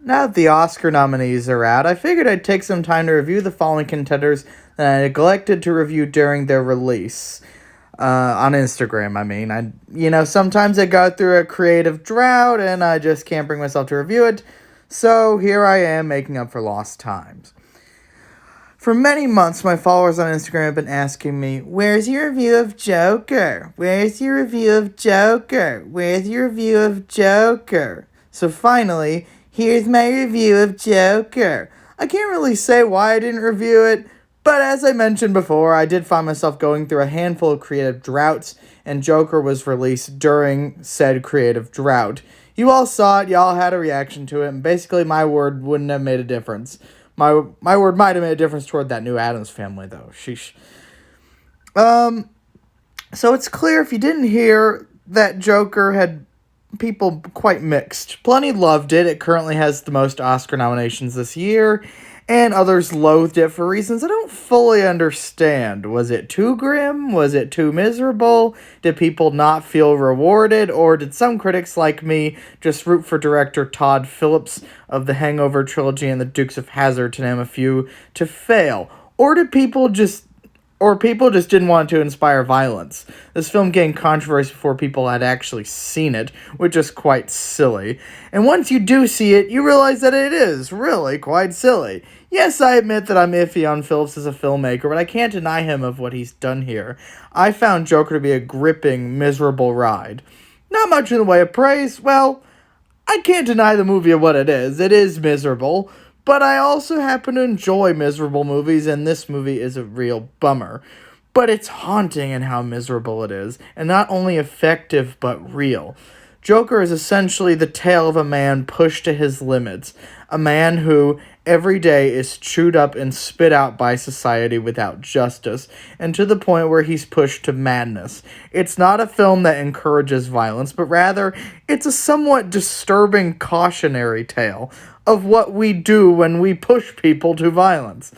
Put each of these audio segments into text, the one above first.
Now that the Oscar nominees are out, I figured I'd take some time to review the following contenders that I neglected to review during their release. On Instagram, I mean. Sometimes I go through a creative drought and I just can't bring myself to review it, so here I am making up for lost times. For many months, my followers on Instagram have been asking me, where's your review of Joker? Where's your review of Joker? Where's your review of Joker? So finally, here's my review of Joker. I can't really say why I didn't review it, but as I mentioned before, I did find myself going through a handful of creative droughts, and Joker was released during said creative drought. You all saw it, y'all had a reaction to it, and basically my word wouldn't have made a difference. My word might have made a difference toward that new Addams Family, though. Sheesh. So it's clear if you didn't hear that Joker had people quite mixed. Plenty loved it. It currently has the most Oscar nominations this year, and others loathed it for reasons I don't fully understand. Was it too grim? Was it too miserable? Did people not feel rewarded? Or did some critics like me just root for director Todd Phillips of the Hangover trilogy and the Dukes of Hazzard, to name a few, to fail? Or people just didn't want to inspire violence. This film gained controversy before people had actually seen it, which is quite silly. And once you do see it, you realize that it is really quite silly. Yes, I admit that I'm iffy on Phillips as a filmmaker, but I can't deny him of what he's done here. I found Joker to be a gripping, miserable ride. Not much in the way of praise. Well, I can't deny the movie of what it is. It is miserable. But I also happen to enjoy miserable movies, and this movie is a real bummer. But it's haunting in how miserable it is, and not only effective, but real. Joker is essentially the tale of a man pushed to his limits. A man who, every day, is chewed up and spit out by society without justice, and to the point where he's pushed to madness. It's not a film that encourages violence, but rather, it's a somewhat disturbing cautionary tale of what we do when we push people to violence.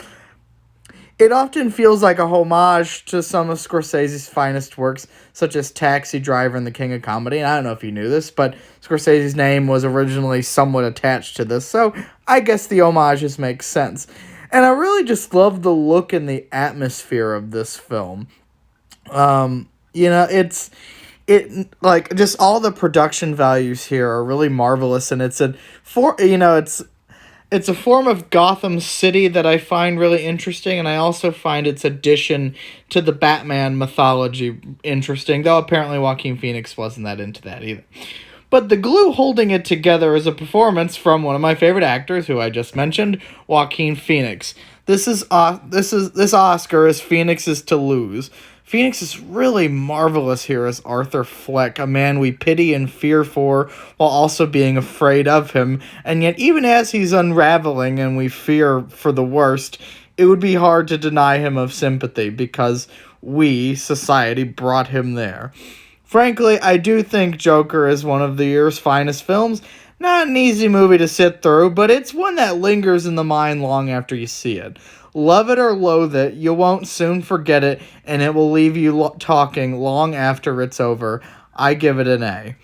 It often feels like a homage to some of Scorsese's finest works, such as Taxi Driver and The King of Comedy. And I don't know if you knew this, but Scorsese's name was originally somewhat attached to this, so I guess the homages make sense. And I really just love the look and the atmosphere of this film. Just all the production values here are really marvelous, and it's a form of Gotham City that I find really interesting, and I also find its addition to the Batman mythology interesting, though apparently Joaquin Phoenix wasn't that into that either. But the glue holding it together is a performance from one of my favorite actors, who I just mentioned, Joaquin Phoenix. This Oscar is Phoenix's to lose. Phoenix is really marvelous here as Arthur Fleck, a man we pity and fear for, while also being afraid of him, and yet even as he's unraveling and we fear for the worst, it would be hard to deny him of sympathy, because we, society, brought him there. Frankly, I do think Joker is one of the year's finest films. Not an easy movie to sit through, but it's one that lingers in the mind long after you see it. Love it or loathe it, you won't soon forget it, and it will leave you talking long after it's over. I give it an A.